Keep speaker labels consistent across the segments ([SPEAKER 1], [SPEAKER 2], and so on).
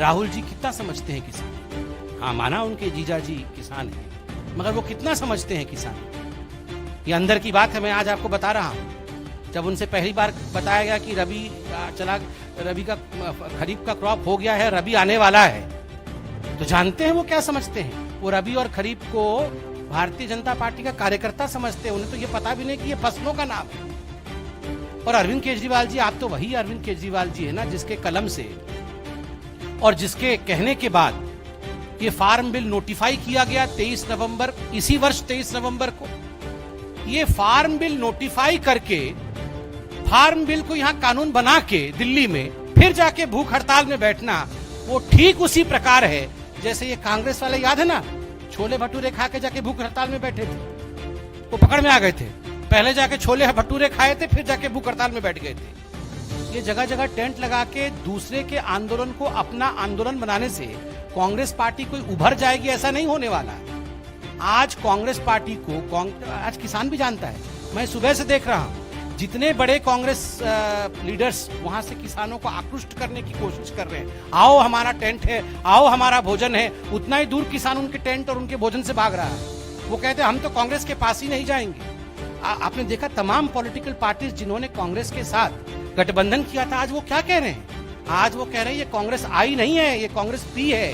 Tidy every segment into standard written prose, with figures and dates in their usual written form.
[SPEAKER 1] राहुल जी कितना समझते हैं किसान? हाँ, माना उनके जीजा जी किसान हैं, मगर वो कितना समझते हैं किसान? ये अंदर की बात है, मैं आज आपको बता रहा हूँ। जब उनसे पहली बार बताया गया कि रबी का खरीफ का क्रॉप हो गया है, रबी आने वाला है, तो जानते हैं वो क्या समझते हैं? वो रबी और खरीफ को भारतीय जनता पार्टी का कार्यकर्ता समझते हैं। उन्हें तो ये पता भी नहीं कि ये फसलों का नाम है। और अरविंद केजरीवाल जी, आप तो वही अरविंद केजरीवाल जी है ना, जिसके कलम से और जिसके कहने के बाद ये फार्म बिल नोटिफाई किया गया 23 नवंबर, इसी वर्ष 23 नवंबर को। ये फार्म बिल नोटिफाई करके, फार्म बिल को यहां कानून बना के दिल्ली में फिर जाके भूख हड़ताल में बैठना, वो ठीक उसी प्रकार है जैसे ये कांग्रेस वाले, याद है ना, छोले भटूरे खा के जाके भूख हड़ताल में बैठे थे, वो पकड़ में आ गए थे। पहले जाके छोले भटूरे खाए थे, फिर जाके भूख हड़ताल में बैठ गए थे। ये जगह जगह टेंट लगा के दूसरे के आंदोलन को अपना आंदोलन बनाने से कांग्रेस पार्टी कोई उभर जाएगी, ऐसा नहीं होने वाला। आज कांग्रेस पार्टी को आज किसान भी जानता है। मैं सुबह से देख रहा हूं, जितने बड़े कांग्रेस लीडर्स वहां से किसानों को आकृष्ट करने की कोशिश कर रहे हैं, आओ हमारा टेंट है, आओ हमारा भोजन है, उतना ही दूर किसान उनके टेंट और उनके भोजन से भाग रहा है। वो कहते हैं हम तो कांग्रेस के पास ही नहीं जाएंगे। आपने देखा तमाम पॉलिटिकल पार्टीज जिन्होंने कांग्रेस के साथ गठबंधन किया था, आज वो क्या कह रहे हैं? आज वो कह रहे हैं ये कांग्रेस आई नहीं है, ये कांग्रेस पी है,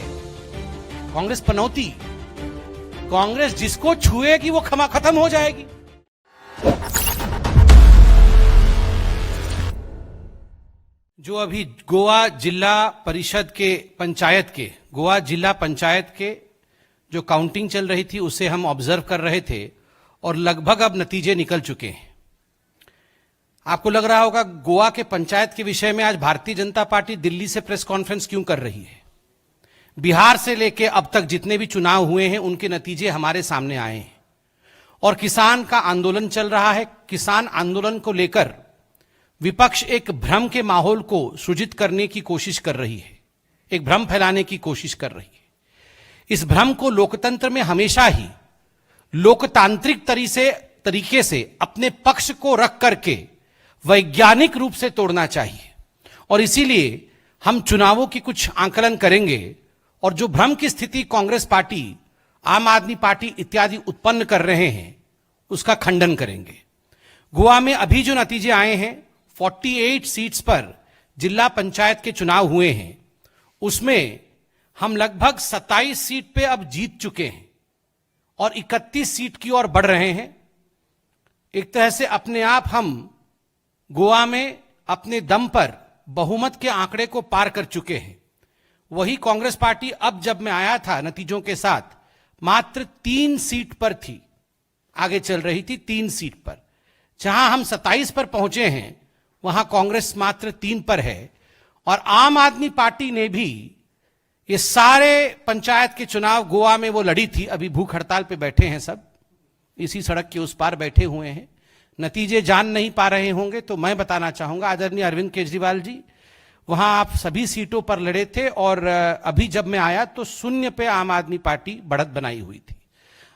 [SPEAKER 1] कांग्रेस पनौती। कांग्रेस जिसको छुएगी वो खत्म हो जाएगी। जो अभी गोवा जिला परिषद के पंचायत के, गोवा जिला पंचायत के जो काउंटिंग चल रही थी, उसे हम ऑब्जर्व कर रहे थे और लगभग अब नतीजे निकल चुके हैं। आपको लग रहा होगा गोवा के पंचायत के विषय में आज भारतीय जनता पार्टी दिल्ली से प्रेस कॉन्फ्रेंस क्यों कर रही है? बिहार से लेके अब तक जितने भी चुनाव हुए हैं उनके नतीजे हमारे सामने आए हैं और किसान का आंदोलन चल रहा है। किसान आंदोलन को लेकर विपक्ष एक भ्रम के माहौल को सृजित करने की कोशिश कर रही है, एक भ्रम फैलाने की कोशिश कर रही है। इस भ्रम को लोकतंत्र में हमेशा ही लोकतांत्रिक तरीके से अपने पक्ष को रख करके वैज्ञानिक रूप से तोड़ना चाहिए। और इसीलिए हम चुनावों की कुछ आंकलन करेंगे और जो भ्रम की स्थिति कांग्रेस पार्टी, आम आदमी पार्टी इत्यादि उत्पन्न कर रहे हैं उसका खंडन करेंगे। गोवा में अभी जो नतीजे आए हैं, 48 सीट्स पर जिला पंचायत के चुनाव हुए हैं, उसमें हम लगभग 27 सीट पे अब जीत चुके हैं और 31 सीट की ओर बढ़ रहे हैं। एक तरह से अपने आप हम गोवा में अपने दम पर बहुमत के आंकड़े को पार कर चुके हैं। वही कांग्रेस पार्टी अब जब मैं आया था नतीजों के साथ मात्र 3 सीट पर थी, आगे चल रही थी 3 सीट पर। जहां हम 27 पर पहुंचे हैं वहां कांग्रेस मात्र 3 पर है। और आम आदमी पार्टी ने भी ये सारे पंचायत के चुनाव गोवा में वो लड़ी थी। अभी भूख हड़ताल पे बैठे हैं, सब इसी सड़क के उस पार बैठे हुए हैं, नतीजे जान नहीं पा रहे होंगे। तो मैं बताना चाहूंगा आदरणीय अरविंद केजरीवाल जी, वहां आप सभी सीटों पर लड़े थे और अभी जब मैं आया तो 0 पे आम आदमी पार्टी बढ़त बनाई हुई थी,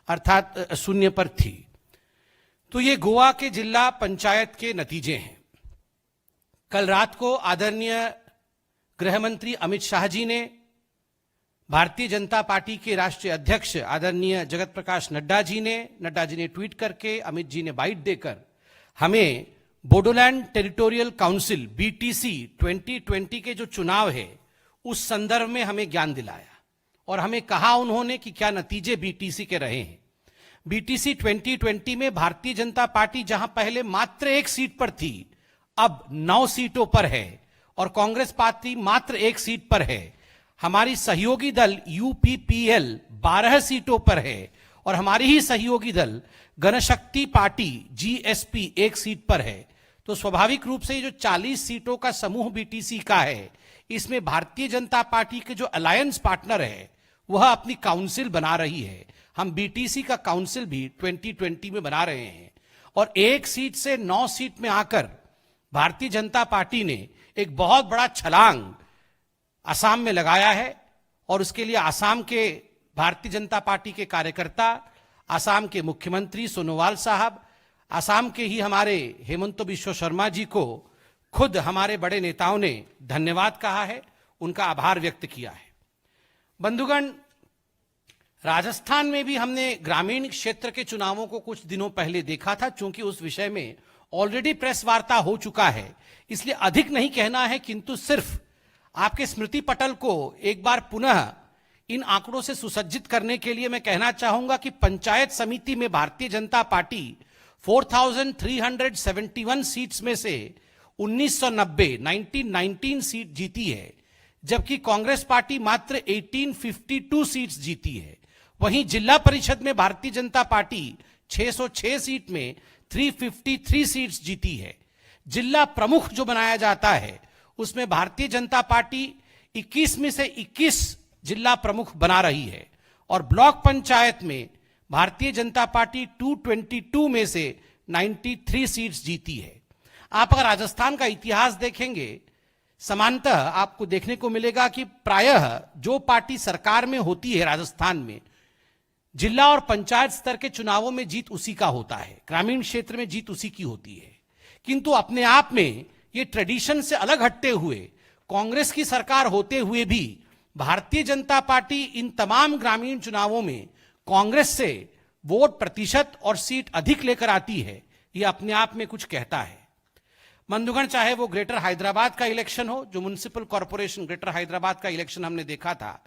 [SPEAKER 1] अर्थात 0 पर थी। तो ये गोवा के जिला पंचायत के नतीजे हैं। कल रात को आदरणीय गृह मंत्री अमित शाह जी ने, भारतीय जनता पार्टी के राष्ट्रीय अध्यक्ष आदरणीय जगत प्रकाश नड्डा जी ने ट्वीट करके, अमित जी ने बाइट देकर हमें बोडोलैंड टेरिटोरियल काउंसिल BTC 2020 के जो चुनाव है उस संदर्भ में हमें ज्ञान दिलाया और हमें कहा उन्होंने कि क्या नतीजे BTC के रहे हैं। BTC 2020 में भारतीय जनता पार्टी जहां पहले मात्र 1 सीट पर थी, अब 9 सीटों पर है और कांग्रेस पार्टी मात्र 1 सीट पर है। हमारी सहयोगी दल UPPL 12 सीटों पर है और हमारी ही सहयोगी दल जनशक्ति पार्टी GSP 1 सीट पर है। तो स्वाभाविक रूप से ये जो 40 सीटों का समूह BTC का है, इसमें भारतीय जनता पार्टी के जो अलायंस पार्टनर है वह अपनी काउंसिल बना रही है। हम BTC का काउंसिल भी 2020 में बना रहे हैं और 1 सीट से 9 सीट में आकर भारतीय जनता पार्टी ने एक बहुत बड़ा छलांग असम में लगाया है। और उसके लिए असम के भारतीय जनता पार्टी के कार्यकर्ता, असम के मुख्यमंत्री सोनोवाल साहब, असम के ही हमारे हेमंत बिश्व शर्मा जी को खुद हमारे बड़े नेताओं ने धन्यवाद कहा है। उनका आभार व्यक्त किया है। बंधुगण, राजस्थान में भी हमने ग्रामीण क्षेत्र के चुनावों को कुछ दिनों पहले देखा था। चूंकि उस विषय में ऑलरेडी प्रेस वार्ता हो चुका है, इसलिए अधिक नहीं कहना है, किंतु सिर्फ आपके स्मृति पटल को एक बार पुनः इन आंकड़ों से सुसज्जित करने के लिए मैं कहना चाहूंगा कि पंचायत समिति में भारतीय जनता पार्टी 4,371 सीट्स में से 1919 सीट जीती है, जबकि कांग्रेस पार्टी मात्र 1852 सीट्स जीती है। वहीं जिला परिषद में भारतीय जनता पार्टी 606 सीट में 353 सीट्स जीती है। जिला प्रमुख जो बनाया जाता है उसमें भारतीय जनता पार्टी 21 में से 21 जिला प्रमुख बना रही है और ब्लॉक पंचायत में भारतीय जनता पार्टी 222 में से 93 सीट्स जीती है। आप अगर राजस्थान का इतिहास देखेंगे, समानतः आपको देखने को मिलेगा कि प्रायः जो पार्टी सरकार में होती है राजस्थान में, जिला और पंचायत स्तर के चुनावों में जीत उसी का होता है, ग्रामीण क्षेत्र में जीत उसी की होती है। किंतु अपने आप में ये ट्रेडिशन से अलग हटते हुए कांग्रेस की सरकार होते हुए भी भारतीय जनता पार्टी इन तमाम ग्रामीण चुनावों में कांग्रेस से वोट प्रतिशत और सीट अधिक लेकर आती है। यह अपने आप में कुछ कहता है। बंधुगण, चाहे वो ग्रेटर हैदराबाद का इलेक्शन हो, जो म्युनिसिपल कॉर्पोरेशन ग्रेटर हैदराबाद का इलेक्शन हमने देखा था,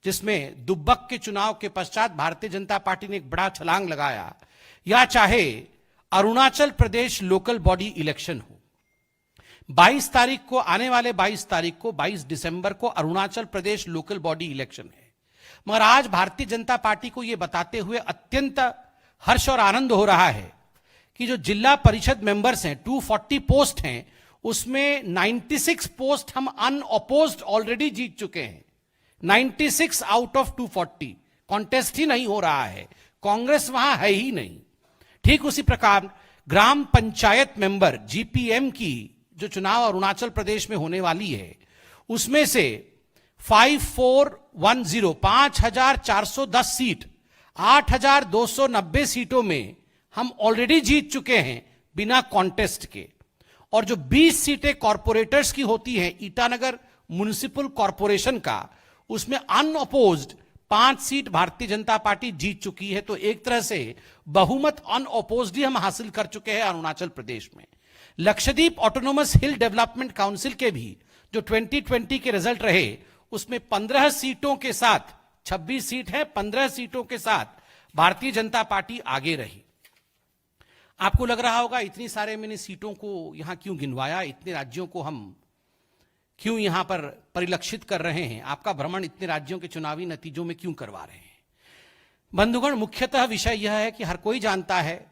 [SPEAKER 1] जिसमें दुब्बक के चुनाव के पश्चात भारतीय जनता पार्टी ने एक बड़ा छलांग लगाया, या चाहे Arunachal Pradesh local body election हो। 22 तारीख को, आने वाले 22 तारीख को, 22 दिसंबर को Arunachal Pradesh local body election है। मगर आज भारतीय जनता पार्टी को यह बताते हुए अत्यंत हर्ष और आनंद हो रहा है कि जो जिला परिषद मेंबर्स हैं, 240 पोस्ट हैं, उसमें 96 पोस्ट हम अनअपोज्ड ऑलरेडी जीत चुके हैं। 96 आउट ऑफ 240, कॉन्टेस्ट ही नहीं हो रहा है, कांग्रेस वहां है ही नहीं। ठीक उसी प्रकार ग्राम पंचायत मेंबर जीपीएम की जो चुनाव अरुणाचल प्रदेश में होने वाली है, उसमें से 5410 सीट, 8290 सीटों में हम ऑलरेडी जीत चुके हैं बिना कॉन्टेस्ट के। और जो 20 सीटें कॉर्पोरेटर्स की होती हैं ईटानगर म्युनिसिपल कॉर्पोरेशन का, उसमें unopposed 5 seat Bharatiya Janata party जीत चुकी है। तो एक तरह से बहुमत अनअपोज्ड ही हम हासिल कर चुके हैं अरुणाचल प्रदेश में। लक्षद्वीप ऑटोनोमस हिल डेवलपमेंट काउंसिल के भी जो 2020 के रिजल्ट रहे, उसमें 15 सीटों के साथ, 26 सीट है, 15 सीटों के साथ भारतीय जनता पार्टी आगे रही। आपको लग रहा होगा इतनी सारे मैंने सीटों को यहां क्यों गिनवाया, इतने राज्यों को हम क्यों यहां पर परिलक्षित कर रहे हैं, आपका भ्रमण इतने राज्यों के चुनावी नतीजों में क्यों करवा रहे हैं। बंधुगण, मुख्यतः विषय यह है कि हर कोई जानता है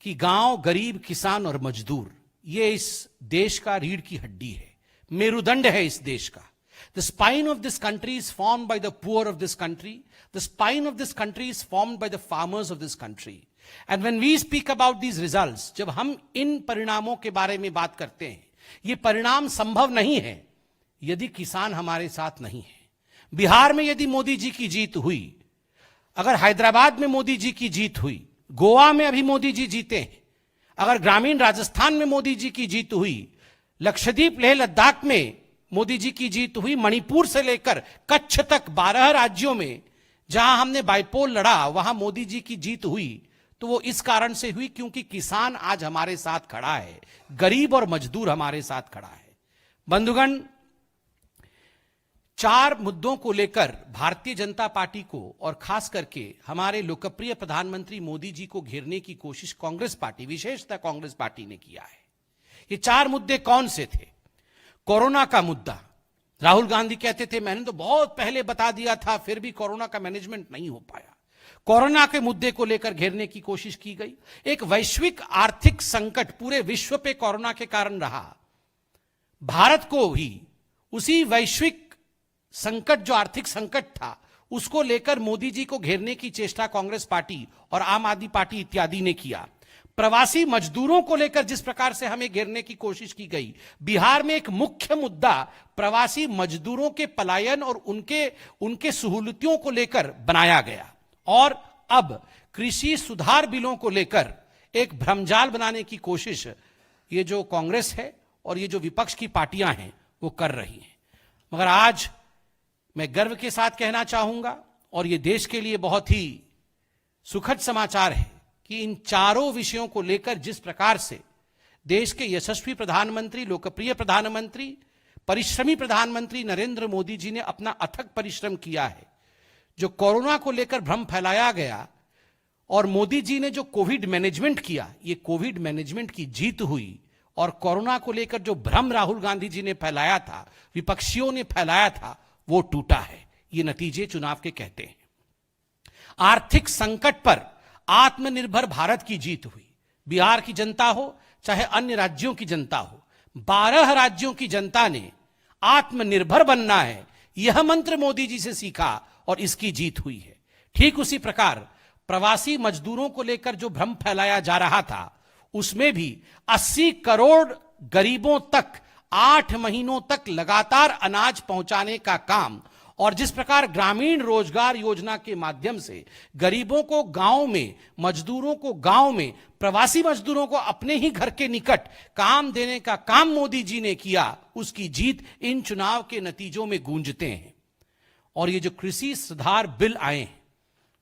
[SPEAKER 1] कि गांव, गरीब, किसान और मजदूर ये इस देश का रीढ़ की हड्डी है, मेरुदंड है इस देश का। The spine of this country is formed by the poor of this country. The spine of this country is formed by the farmers of this country. And when we speak about these results, जब हम इन परिणामों के बारे में बात करते हैं, ये परिणाम संभव नहीं है यदि किसान हमारे साथ नहीं है। बिहार में यदि मोदी जी की जीत हुई, अगर हैदराबाद में मोदी जी की जीत हुई, गोवा में अभी मोदी जी जीते हैं, अगर ग्रामीण राजस्थान में मोदी जी की जीत हुई, लक्षद्वीप, लेह लद्दाख में मोदी जी की जीत हुई, मणिपुर से लेकर कच्छ तक 12 राज्यों में जहां हमने बाइपोल लड़ा, वहां मोदी जी की जीत हुई, तो वो इस कारण से हुई क्योंकि किसान आज हमारे साथ खड़ा है, गरीब और मजदूर हमारे साथ खड़ा है। बंधुगण, 4 मुद्दों को लेकर भारतीय जनता पार्टी को और खास करके हमारे लोकप्रिय प्रधानमंत्री मोदी जी को घेरने की कोशिश कांग्रेस पार्टी, विशेषतः कांग्रेस पार्टी ने किया है। ये 4 मुद्दे कौन से थे? कोरोना का मुद्दा, राहुल गांधी कहते थे मैंने तो बहुत पहले बता दिया था, फिर भी कोरोना का मैनेजमेंट नहीं हो पाया। कोरोना के मुद्दे को लेकर घेरने की कोशिश की गई। एक वैश्विक आर्थिक संकट पूरे विश्व पे कोरोना के कारण रहा, भारत को भी उसी वैश्विक संकट, जो आर्थिक संकट था, उसको लेकर मोदी जी को घेरने की चेष्टा कांग्रेस पार्टी और आम आदमी पार्टी इत्यादि ने किया। प्रवासी मजदूरों को लेकर जिस प्रकार से हमें घेरने की कोशिश की गई, बिहार में एक मुख्य मुद्दा प्रवासी मजदूरों के पलायन और उनके सहूलियतों को लेकर बनाया गया। और अब कृषि सुधार बिलों को लेकर एक भ्रमजाल बनाने की कोशिश ये जो कांग्रेस है और ये जो विपक्ष की पार्टियां हैं वो कर रही हैं। मगर आज मैं गर्व के साथ कहना चाहूंगा, और ये देश के लिए बहुत ही सुखद समाचार है, कि इन चारों विषयों को लेकर जिस प्रकार से देश के यशस्वी प्रधानमंत्री, लोकप्रिय प्रधानमंत्री, परिश्रमी प्रधानमंत्री नरेंद्र मोदी जी ने अपना अथक परिश्रम किया है, जो कोरोना को लेकर भ्रम फैलाया गया, और मोदी जी ने जो कोविड मैनेजमेंट किया, ये कोविड मैनेजमेंट की जीत हुई, और कोरोना को लेकर जो भ्रम राहुल गांधी जी ने फैलाया था, विपक्षियों ने फैलाया था, वो टूटा है। ये नतीजे चुनाव के कहते हैं। आर्थिक संकट पर आत्मनिर्भर भारत की जीत हुई। बिहार की जनता हो चाहे अन्य राज्यों की जनता हो, 12 राज्यों की जनता ने आत्मनिर्भर बनना है, यह मंत्र मोदी जी से सीखा और इसकी जीत हुई है। ठीक उसी प्रकार प्रवासी मजदूरों को लेकर जो भ्रम फैलाया जा रहा था, उसमें भी 80 करोड़ गरीबों तक 8 महीनों तक लगातार अनाज पहुंचाने का काम, और जिस प्रकार ग्रामीण रोजगार योजना के माध्यम से गरीबों को गांव में, मजदूरों को गांव में, प्रवासी मजदूरों को अपने ही घर के निकट काम देने का काम मोदी जी ने किया, उसकी जीत इन चुनाव के नतीजों में गूंजते हैं। और ये जो कृषि सुधार बिल आए हैं,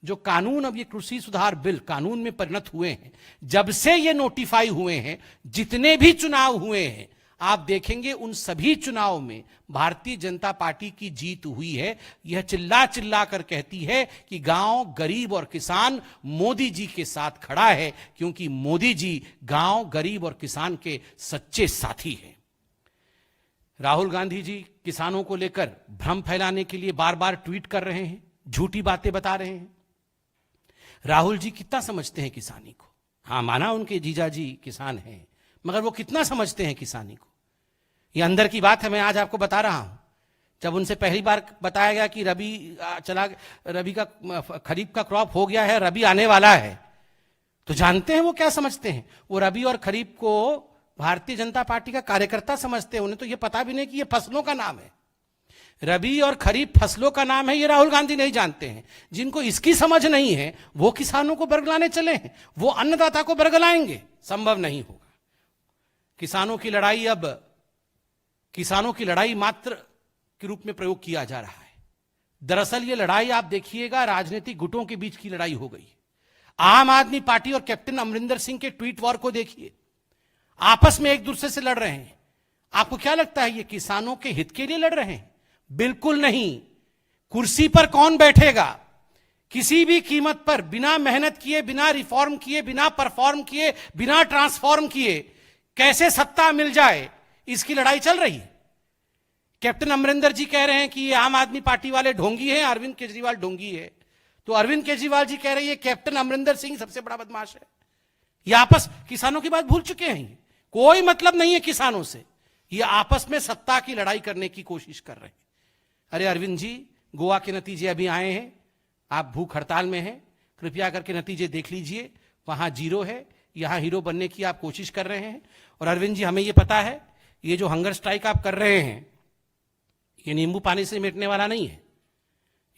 [SPEAKER 1] जो कानून, अब ये कृषि सुधार बिल कानून में परिणत हुए हैं, जब से ये नोटिफाई हुए हैं, जितने भी चुनाव हुए हैं, आप देखेंगे उन सभी चुनाव में भारतीय जनता पार्टी की जीत हुई है। यह चिल्ला चिल्ला कर कहती है कि गांव, गरीब और किसान मोदी जी के साथ खड़ा है, क्योंकि मोदी जी गांव, गरीब और किसान के सच्चे साथी हैं। राहुल गांधी जी किसानों को लेकर भ्रम फैलाने के लिए बार बार ट्वीट कर रहे हैं, झूठी बातें बता रहे हैं। राहुल जी कितना समझते हैं किसानी को? हाँ, माना उनके जीजा जी किसान हैं, मगर वो कितना समझते हैं किसानी को? ये अंदर की बात है, मैं आज आपको बता रहा हूं। जब उनसे पहली बार बताया गया कि रबी का खरीफ का क्रॉप हो गया है, रबी आने वाला है, तो जानते हैं वो क्या समझते हैं? वो रबी और खरीफ को भारतीय जनता पार्टी का कार्यकर्ता समझते हैं। उन्हें तो ये पता भी नहीं कि ये फसलों का नाम है। रबी और खरीफ फसलों का नाम है, ये राहुल गांधी नहीं जानते हैं। जिनको इसकी समझ नहीं है, वो किसानों को बरगलाने चले हैं, वो अन्नदाता को बरगलाएंगे, संभव नहीं होगा। किसानों की लड़ाई मात्र के रूप में प्रयोग किया जा रहा है। दरअसल ये लड़ाई आप देखिएगा, राजनीतिक गुटों के बीच की लड़ाई हो गई। आम आदमी पार्टी और कैप्टन अमरिंदर सिंह के ट्वीट वॉर को देखिए, आपस में एक दूसरे से लड़ रहे हैं। आपको क्या लगता है ये किसानों के हित के लिए लड़ रहे हैं? बिल्कुल नहीं। कुर्सी पर कौन बैठेगा, किसी भी कीमत पर, बिना मेहनत किए, बिना रिफॉर्म किए, बिना परफॉर्म किए, बिना ट्रांसफॉर्म किए कैसे सत्ता मिल जाए, इसकी लड़ाई चल रही है। कैप्टन अमरिंदर जी कह रहे हैं कि ये आम आदमी पार्टी वाले ढोंगी हैं, अरविंद केजरीवाल ढोंगी है। तो अरविंद केजरीवाल जी कह रहे हैं कैप्टन अमरिंदर सिंह सबसे बड़ा बदमाश है। ये आपस किसानों की बात भूल चुके हैं, कोई मतलब नहीं है किसानों से। ये आपस में सत्ता की लड़ाई करने की कोशिश कर रहे हैं। अरे अरविंद जी, गोवा के नतीजे अभी आए हैं, आप भूख हड़ताल में हैं, कृपया करके नतीजे देख लीजिए। वहां 0 है, यहां हीरो बनने की आप कोशिश कर रहे हैं। और अरविंद जी, हमें यह पता है, ये जो हंगर स्ट्राइक आप कर रहे हैं, ये नींबू पानी से मिटने वाला नहीं है।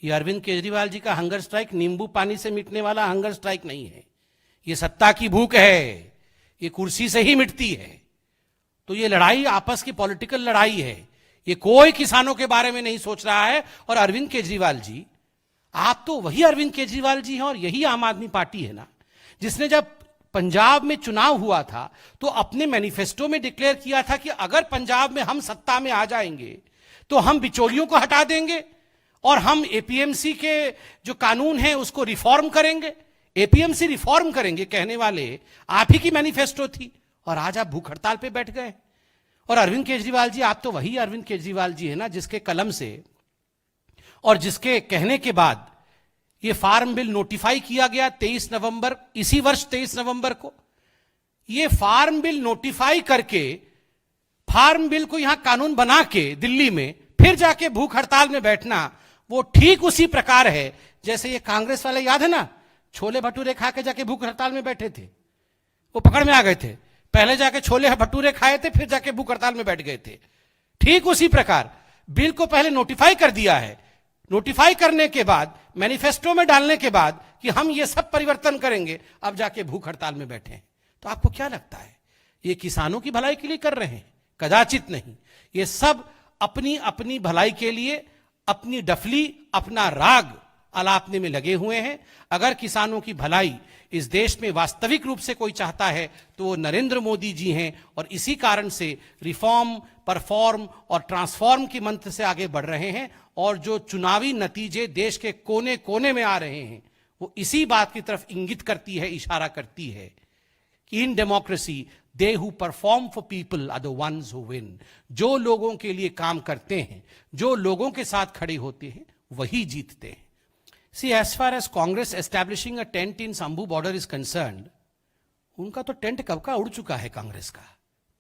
[SPEAKER 1] ये अरविंद केजरीवाल जी का हंगर स्ट्राइक नींबू पानी से मिटने वाला हंगर स्ट्राइक नहीं है। ये सत्ता की भूख है, ये कुर्सी से ही मिटती है। तो ये लड़ाई आपस की पॉलिटिकल लड़ाई है, ये कोई किसानों के बारे में नहीं सोच रहा है। और अरविंद केजरीवाल जी, आप तो वही अरविंद केजरीवाल जी हैं, और यही आम आदमी पार्टी है ना, जिसने जब पंजाब में चुनाव हुआ था तो अपने मैनिफेस्टो में डिक्लेयर किया था कि अगर पंजाब में हम सत्ता में आ जाएंगे तो हम बिचौलियों को हटा देंगे और हम एपीएमसी के जो कानून है उसको रिफॉर्म करेंगे। एपीएमसी रिफॉर्म करेंगे कहने वाले आप ही की मैनिफेस्टो थी, और आज आप भूख हड़ताल पे बैठ गए। और अरविंद केजरीवाल जी, आप तो वही अरविंद केजरीवाल जी है ना, जिसके कलम से और जिसके कहने के बाद ये फार्म बिल नोटिफाई किया गया 23 नवंबर, इसी वर्ष 23 नवंबर को। ये फार्म बिल नोटिफाई करके, फार्म बिल को यहां कानून बना के दिल्ली में फिर जाके भूख हड़ताल में बैठना, वो ठीक उसी प्रकार है जैसे ये कांग्रेस वाले, याद है ना, छोले भटूरे खा के जाके भूख हड़ताल में बैठे थे, वो पकड़ में आ गए थे। पहले जाके छोले भटूरे खाए थे, फिर जाके भूख हड़ताल में बैठ गए थे। ठीक उसी प्रकार बिल को पहले नोटिफाई कर दिया है, नोटिफाई करने के बाद, मैनिफेस्टो में डालने के बाद कि हम ये सब परिवर्तन करेंगे, अब जाके भूख हड़ताल में बैठे हैं। तो आपको क्या लगता है ये किसानों की भलाई के लिए कर रहे हैं? कदाचित नहीं। ये सब अपनी अपनी भलाई के लिए अपनी डफली, अपना राग अलापने में लगे हुए हैं। अगर किसानों की भलाई इस देश में वास्तविक रूप से कोई चाहता है तो वो नरेंद्र मोदी जी हैं, और इसी कारण से रिफॉर्म, परफॉर्म और ट्रांसफॉर्म के मंत्र से आगे बढ़ रहे हैं। और जो चुनावी नतीजे देश के कोने कोने में आ रहे हैं वो इसी बात की तरफ इंगित करती है, इशारा करती है कि in democracy they who perform for people are the ones who win. जो लोगों के लिए काम करते हैं, जो लोगों के साथ खड़े होते हैं, वही जीतते हैं। See, as far as Congress establishing a tent in Sambhu border is concerned, उनका तो टेंट कब का उड़ चुका है। कांग्रेस का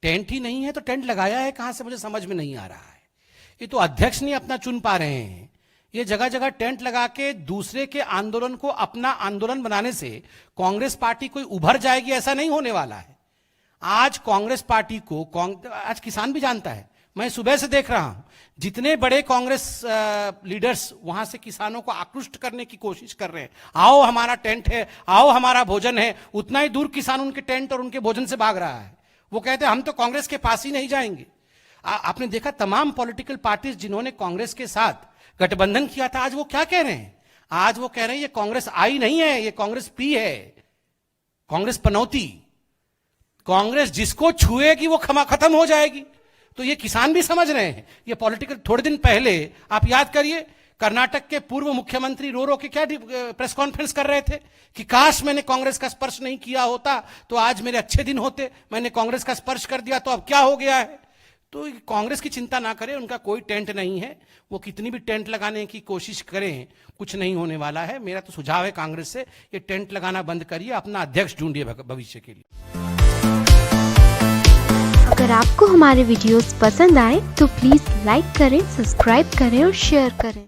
[SPEAKER 1] टेंट ही नहीं है तो टेंट लगाया है कहां से, मुझे समझ में नहीं आ रहा है। ये तो अध्यक्ष नहीं अपना चुन पा रहे हैं। ये जगह जगह टेंट लगा के दूसरे के आंदोलन को अपना आंदोलन बनाने से कांग्रेस पार्टी कोई उभर जाएगी, ऐसा नहीं होने वाला है। आज कांग्रेस पार्टी को आज किसान भी जानता है। मैं सुबह से देख रहा हूं जितने बड़े कांग्रेस लीडर्स वहां से किसानों को आकृष्ट करने की कोशिश कर रहे हैं, आओ हमारा टेंट है, आओ हमारा भोजन है, उतना ही दूर किसान उनके टेंट और उनके भोजन से भाग रहा है। वो कहते हैं हम तो कांग्रेस के पास ही नहीं जाएंगे। आपने देखा तमाम पॉलिटिकल पार्टीज जिन्होंने कांग्रेस के साथ गठबंधन किया था, आज वो क्या कह रहे हैं? आज वो कह रहे हैं ये कांग्रेस आई नहीं है, ये कांग्रेस पी है, कांग्रेस पनौती। कांग्रेस जिसको छुएगी वो खत्म हो जाएगी। तो ये किसान भी समझ रहे हैं। ये पॉलिटिकल, थोड़े दिन पहले आप याद करिए कर्नाटक के पूर्व मुख्यमंत्री रो रो के क्या प्रेस कॉन्फ्रेंस कर रहे थे कि काश मैंने कांग्रेस का स्पर्श नहीं किया होता तो आज मेरे अच्छे दिन होते, मैंने कांग्रेस का स्पर्श कर दिया तो अब क्या हो गया है। तो कांग्रेस की चिंता ना करें, उनका कोई टेंट नहीं है। वो कितनी भी टेंट लगाने की कोशिश करें, कुछ नहीं होने वाला है। मेरा तो सुझाव है कांग्रेस से, ये टेंट लगाना बंद करिए, अपना अध्यक्ष ढूंढिए भविष्य के लिए।
[SPEAKER 2] अगर आपको हमारे वीडियोस पसंद आए तो प्लीज लाइक करें, सब्सक्राइब करें और शेयर करें।